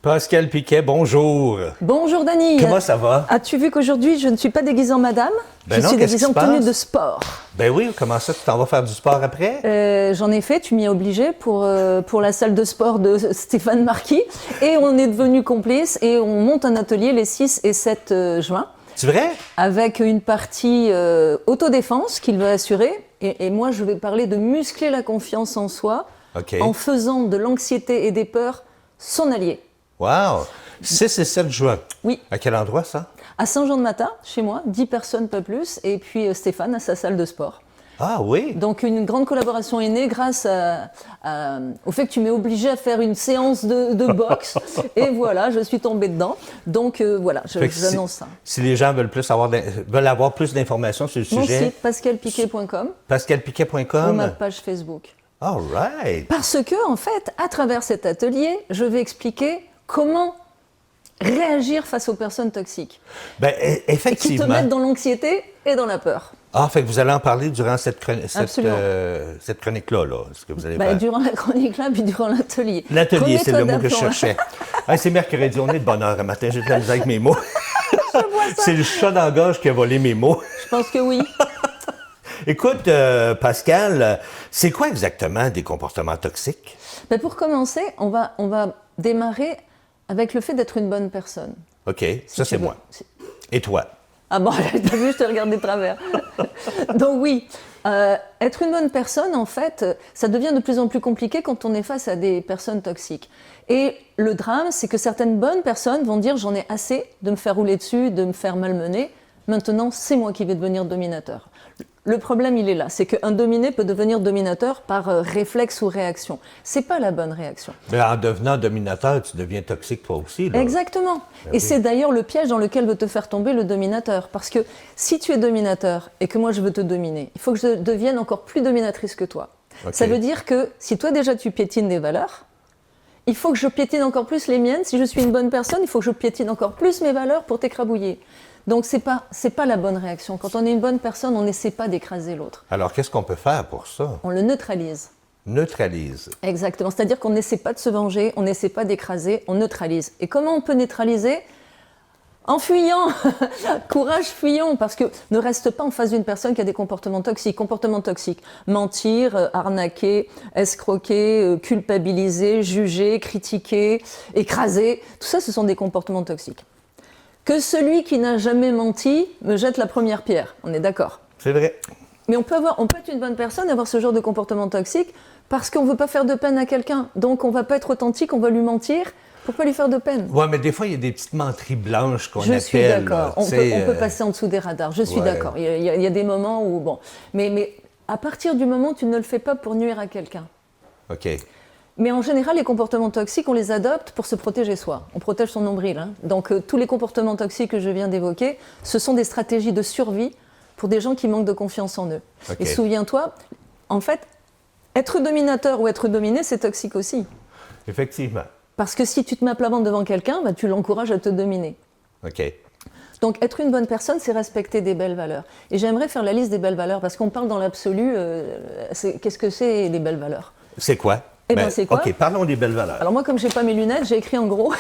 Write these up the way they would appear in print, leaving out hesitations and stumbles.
Pascal Piquet, bonjour. Bonjour Dany. Comment ça va? As-tu vu qu'aujourd'hui je ne suis pas déguisée en madame? Ben je non, suis qu'est-ce déguisée qui en se tenue passe? de sport. Ben oui, comment ça, tu t'en vas faire du sport après? J'en ai fait, tu m'y as obligée pour la salle de sport de Stéphane Marquis. Et on est devenus complices et on monte un atelier les 6 et 7 juin. C'est vrai? Avec une partie autodéfense qu'il va assurer. Et moi je vais parler de muscler la confiance en soi en faisant de l'anxiété et des peurs son allié. Wow! 6 et 7 juin. Oui. À quel endroit ça? À Saint-Jean-de-Mata, chez moi, 10 personnes, pas plus, et puis Stéphane à sa salle de sport. Ah oui? Donc une grande collaboration est née grâce au fait que tu m'es obligé à faire une séance de boxe, et voilà, je suis tombée dedans. Donc voilà, j'annonce ça. Si les gens veulent avoir plus d'informations sur le Mon sujet... site, pascalpiquet.com. pascalpiquet.com. Ou ma page Facebook. All right! Parce que, en fait, à travers cet atelier, je vais expliquer comment réagir face aux personnes toxiques. Ben, effectivement. Et qui te mettent dans l'anxiété et dans la peur. Ah, fait que vous allez en parler durant cette chronique-là, là, ce que vous allez faire. Durant la chronique-là, puis durant l'atelier. L'atelier, c'est le mot que je cherchais. C'est mercredi, on est de bonne heure un matin, j'ai de la misère avec mes mots. C'est le chat dans la gorge qui a volé mes mots. Je pense que oui. Écoute, Pascal, c'est quoi exactement des comportements toxiques? Pour commencer, on va démarrer avec le fait d'être une bonne personne. OK, ça c'est moi. Et toi? Ah bon, t'as vu, je te regarde de travers. Donc oui, être une bonne personne, en fait, ça devient de plus en plus compliqué quand on est face à des personnes toxiques. Et le drame, c'est que certaines bonnes personnes vont dire « j'en ai assez de me faire rouler dessus, de me faire malmener, maintenant c'est moi qui vais devenir dominateur ». Le problème, il est là, c'est qu'un dominé peut devenir dominateur par réflexe ou réaction. C'est pas la bonne réaction. Mais en devenant dominateur, tu deviens toxique toi aussi, là. Exactement. Et c'est d'ailleurs le piège dans lequel veut te faire tomber le dominateur. Parce que si tu es dominateur et que moi je veux te dominer, il faut que je devienne encore plus dominatrice que toi. Ça veut dire que si toi déjà tu piétines des valeurs, il faut que je piétine encore plus les miennes. Si je suis une bonne personne, il faut que je piétine encore plus mes valeurs pour t'écrabouiller. Donc c'est pas la bonne réaction. Quand on est une bonne personne, on n'essaie pas d'écraser l'autre. Alors qu'est-ce qu'on peut faire pour ça? On le neutralise. Neutralise. Exactement. C'est-à-dire qu'on n'essaie pas de se venger, on n'essaie pas d'écraser, on neutralise. Et comment on peut neutraliser? En fuyant. Courage, fuyons. Parce que ne reste pas en face d'une personne qui a des comportements toxiques. Comportements toxiques. Mentir, arnaquer, escroquer, culpabiliser, juger, critiquer, écraser. Tout ça, ce sont des comportements toxiques. Que celui qui n'a jamais menti me jette la première pierre. On est d'accord. C'est vrai. Mais on peut être une bonne personne et avoir ce genre de comportement toxique parce qu'on ne veut pas faire de peine à quelqu'un. Donc on ne va pas être authentique, on va lui mentir pour ne pas lui faire de peine. Oui, mais des fois, il y a des petites menteries blanches qu'on appelle. Je suis d'accord. On peut passer en dessous des radars. Je suis d'accord. Il y a des moments où... Bon. Mais à partir du moment où tu ne le fais pas pour nuire à quelqu'un. OK. Mais en général, les comportements toxiques, on les adopte pour se protéger soi. On protège son nombril. Hein. Donc tous les comportements toxiques que je viens d'évoquer, ce sont des stratégies de survie pour des gens qui manquent de confiance en eux. Et souviens-toi, en fait, être dominateur ou être dominé, c'est toxique aussi. Effectivement. Parce que si tu te mets à plat ventre devant quelqu'un, tu l'encourages à te dominer. OK. Donc être une bonne personne, c'est respecter des belles valeurs. Et j'aimerais faire la liste des belles valeurs, parce qu'on parle dans l'absolu, qu'est-ce que c'est les belles valeurs? C'est quoi? C'est quoi? OK, parlons des belles valeurs. Alors moi, comme je n'ai pas mes lunettes, j'ai écrit en gros.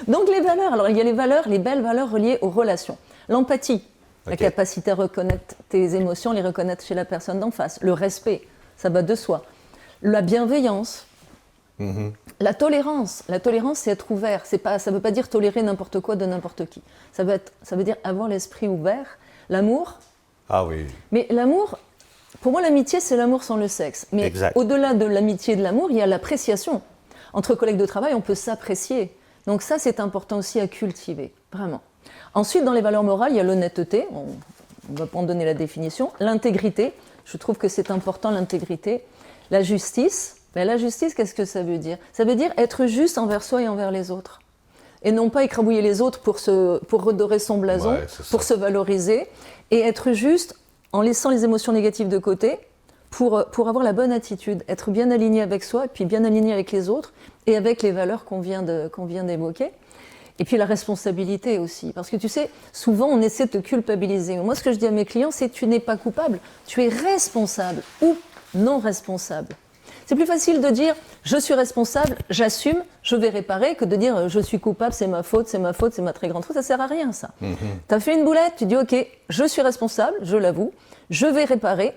Donc les valeurs, alors il y a les belles valeurs reliées aux relations. L'empathie, la capacité à reconnaître tes émotions, les reconnaître chez la personne d'en face. Le respect, ça va de soi. La bienveillance. La tolérance, c'est être ouvert. Ça ne veut pas dire tolérer n'importe quoi de n'importe qui. Ça veut dire avoir l'esprit ouvert. L'amour. Ah oui. Mais l'amour... Pour moi, l'amitié, c'est l'amour sans le sexe. Mais au-delà de l'amitié et de l'amour, il y a l'appréciation. Entre collègues de travail, on peut s'apprécier. Donc ça, c'est important aussi à cultiver, vraiment. Ensuite, dans les valeurs morales, il y a l'honnêteté. On ne va pas en donner la définition. L'intégrité. Je trouve que c'est important, l'intégrité. La justice. Mais la justice, qu'est-ce que ça veut dire? Ça veut dire être juste envers soi et envers les autres. Et non pas écrabouiller les autres pour redorer son blason, pour se valoriser. Et être juste en laissant les émotions négatives de côté, pour avoir la bonne attitude, être bien aligné avec soi, et puis bien aligné avec les autres, et avec les valeurs qu'on vient d'évoquer. Et puis la responsabilité aussi. Parce que tu sais, souvent on essaie de te culpabiliser. Moi, ce que je dis à mes clients, c'est tu n'es pas coupable, tu es responsable ou non responsable. C'est plus facile de dire je suis responsable, j'assume, je vais réparer, que de dire je suis coupable, c'est ma faute, c'est ma très grande faute. Ça sert à rien, ça. Tu as fait une boulette, tu dis ok, je suis responsable, je l'avoue, je vais réparer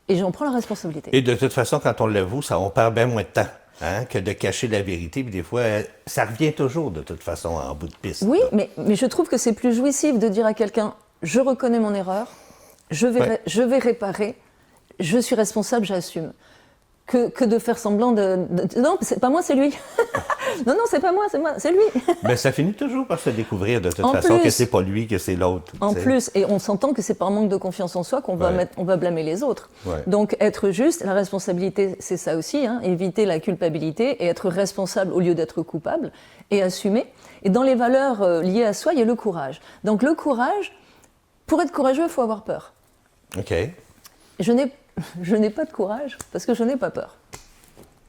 et j'en prends la responsabilité. Et de toute façon, quand on l'avoue, on perd bien moins de temps. Hein, que de cacher la vérité, puis des fois, ça revient toujours de toute façon en bout de piste. Oui, mais je trouve que c'est plus jouissif de dire à quelqu'un « je reconnais mon erreur, je vais réparer, je suis responsable, j'assume », que de faire semblant de non, c'est pas moi, c'est lui. non, c'est pas moi, c'est lui. Mais ça finit toujours par se découvrir de toute façon que c'est pas lui, que c'est l'autre. En plus, et on s'entend que c'est par manque de confiance en soi qu'on va blâmer les autres. Donc être juste, la responsabilité, c'est ça aussi, hein, éviter la culpabilité et être responsable au lieu d'être coupable et assumer. Et dans les valeurs liées à soi, il y a le courage. Donc le courage, pour être courageux, il faut avoir peur. OK. Je n'ai pas de courage parce que je n'ai pas peur.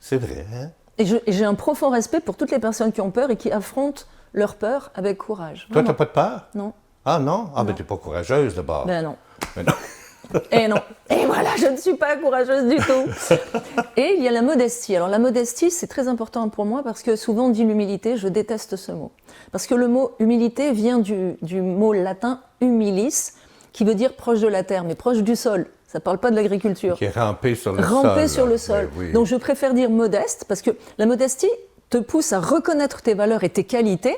C'est vrai, hein? Et j'ai un profond respect pour toutes les personnes qui ont peur et qui affrontent leur peur avec courage. Toi, t'as pas de peur? Non. Ah non? Ah, ben t'es pas courageuse d'abord. Ben non. Ben non. Et non. Et voilà, je ne suis pas courageuse du tout. Et il y a la modestie. Alors la modestie, c'est très important pour moi parce que souvent on dit l'humilité, je déteste ce mot. Parce que le mot humilité vient du mot latin humilis, qui veut dire proche de la terre, mais proche du sol. Ça ne parle pas de l'agriculture. Qui est rampé sur le sol. Rampé sur le sol. Oui. Donc je préfère dire modeste, parce que la modestie te pousse à reconnaître tes valeurs et tes qualités,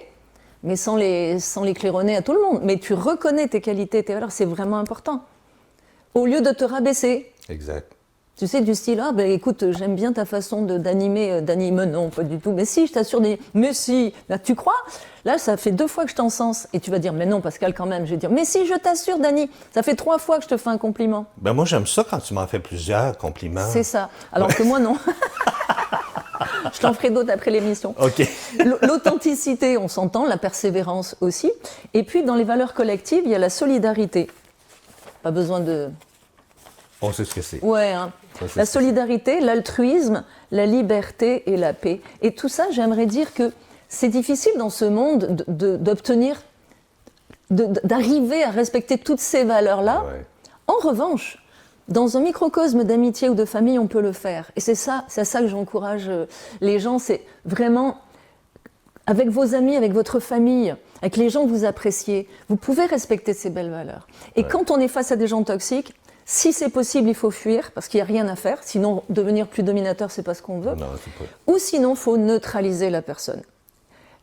mais sans les claironner à tout le monde. Mais tu reconnais tes qualités et tes valeurs, c'est vraiment important. Au lieu de te rabaisser. Exact. Tu sais, du style, ah ben écoute, j'aime bien ta façon d'animer, non, pas du tout, mais si, je t'assure, mais si, là, tu crois? Là, ça fait 2 fois que je t'encense, et tu vas dire, mais non, Pascal, quand même, je vais dire, mais si, je t'assure, Dany, ça fait 3 fois que je te fais un compliment. Ben moi, j'aime ça quand tu m'en fais plusieurs compliments. C'est ça, alors que moi, non. Je t'en ferai d'autres après l'émission. OK. L'authenticité, on s'entend, la persévérance aussi, et puis dans les valeurs collectives, il y a la solidarité. Pas besoin de... On sait ce que c'est. Ouais, hein. La solidarité, l'altruisme, la liberté et la paix. Et tout ça, j'aimerais dire que c'est difficile dans ce monde d'obtenir, d'arriver à respecter toutes ces valeurs-là. Ouais. En revanche, dans un microcosme d'amitié ou de famille, on peut le faire. Et c'est à ça que j'encourage les gens, c'est vraiment avec vos amis, avec votre famille, avec les gens que vous appréciez, vous pouvez respecter ces belles valeurs. Et quand on est face à des gens toxiques, si c'est possible, il faut fuir, parce qu'il n'y a rien à faire. Sinon, devenir plus dominateur, c'est pas ce qu'on veut. Non, c'est pas... Ou sinon, il faut neutraliser la personne.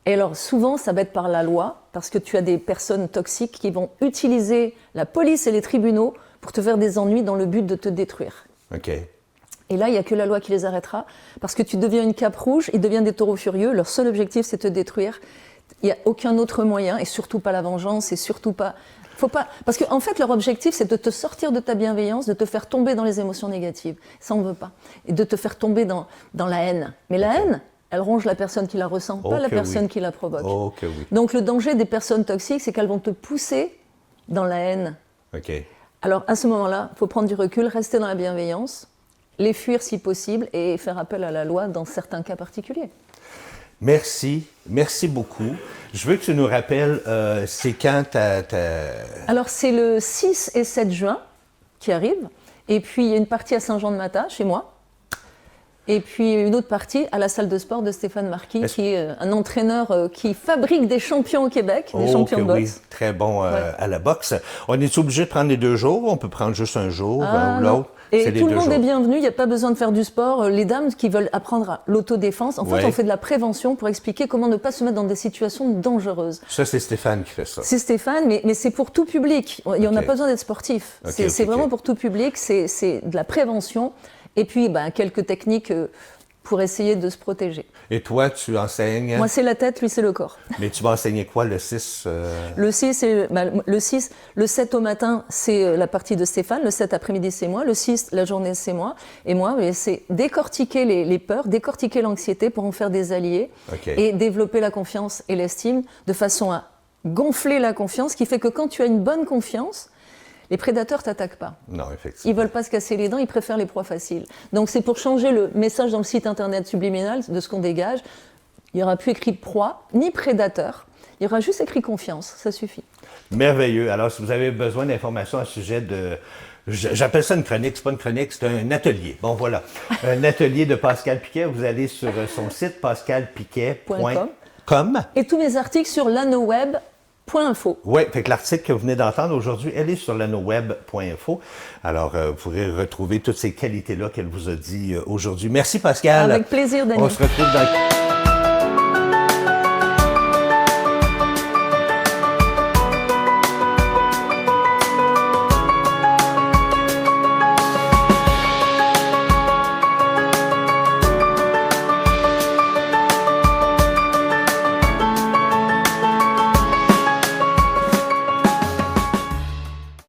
Et alors, souvent, ça va être par la loi, parce que tu as des personnes toxiques qui vont utiliser la police et les tribunaux pour te faire des ennuis dans le but de te détruire. OK. Et là, il n'y a que la loi qui les arrêtera, parce que tu deviens une cape rouge, ils deviennent des taureaux furieux, leur seul objectif, c'est te détruire. Il n'y a aucun autre moyen, et surtout pas la vengeance, et surtout pas... Faut pas... Parce qu'en fait, leur objectif, c'est de te sortir de ta bienveillance, de te faire tomber dans les émotions négatives. Ça, on ne veut pas. Et de te faire tomber dans la haine. Mais la haine, elle ronge la personne qui la ressent, pas la personne qui la provoque. Oui. Donc, le danger des personnes toxiques, c'est qu'elles vont te pousser dans la haine. OK. Alors, à ce moment-là, il faut prendre du recul, rester dans la bienveillance, les fuir si possible et faire appel à la loi dans certains cas particuliers. Merci beaucoup. Je veux que tu nous rappelles, c'est quand Alors, c'est le 6 et 7 juin qui arrive. Et puis, il y a une partie à Saint-Jean-de-Mata, chez moi. Et puis, une autre partie à la salle de sport de Stéphane Marquis, qui est un entraîneur qui fabrique des champions au Québec, des champions de boxe. Oui, très bon à la boxe. On est obligé de prendre les 2 jours? On peut prendre juste un jour ou l'autre? Et tout le monde est bienvenu, il n'y a pas besoin de faire du sport. Les dames qui veulent apprendre à l'autodéfense, en fait, on fait de la prévention pour expliquer comment ne pas se mettre dans des situations dangereuses. Ça, c'est Stéphane qui fait ça. C'est Stéphane, mais c'est pour tout public. Il n'y en a pas besoin d'être sportif. C'est vraiment pour tout public, c'est de la prévention. Et puis, quelques techniques pour essayer de se protéger. Et toi, tu enseignes? Moi, c'est la tête, lui, c'est le corps. Mais tu vas enseigner quoi, le 6? Le 6, le 7 au matin, c'est la partie de Stéphane. Le 7 après-midi, c'est moi. Le 6, la journée, c'est moi. Et moi, c'est décortiquer les peurs, décortiquer l'anxiété pour en faire des alliés et développer la confiance et l'estime de façon à gonfler la confiance, qui fait que quand tu as une bonne confiance, les prédateurs ne t'attaquent pas. Non, effectivement. Ils ne veulent pas se casser les dents, ils préfèrent les proies faciles. Donc c'est pour changer le message dans le site internet subliminal de ce qu'on dégage. Il n'y aura plus écrit proie, ni prédateur. Il y aura juste écrit confiance, ça suffit. Merveilleux. Alors, si vous avez besoin d'informations à ce sujet de... J'appelle ça une chronique, c'est pas une chronique, c'est un atelier. Bon, voilà. Un atelier de Pascal Piquet. Vous allez sur son site pascalpiquet.com. Et tous mes articles sur lanoweb.info. Oui, fait que l'article que vous venez d'entendre aujourd'hui, elle est sur lanoweb.info. Alors, vous pourrez retrouver toutes ces qualités-là qu'elle vous a dit aujourd'hui. Merci, Pascal. Avec plaisir, Denis. On se retrouve dans...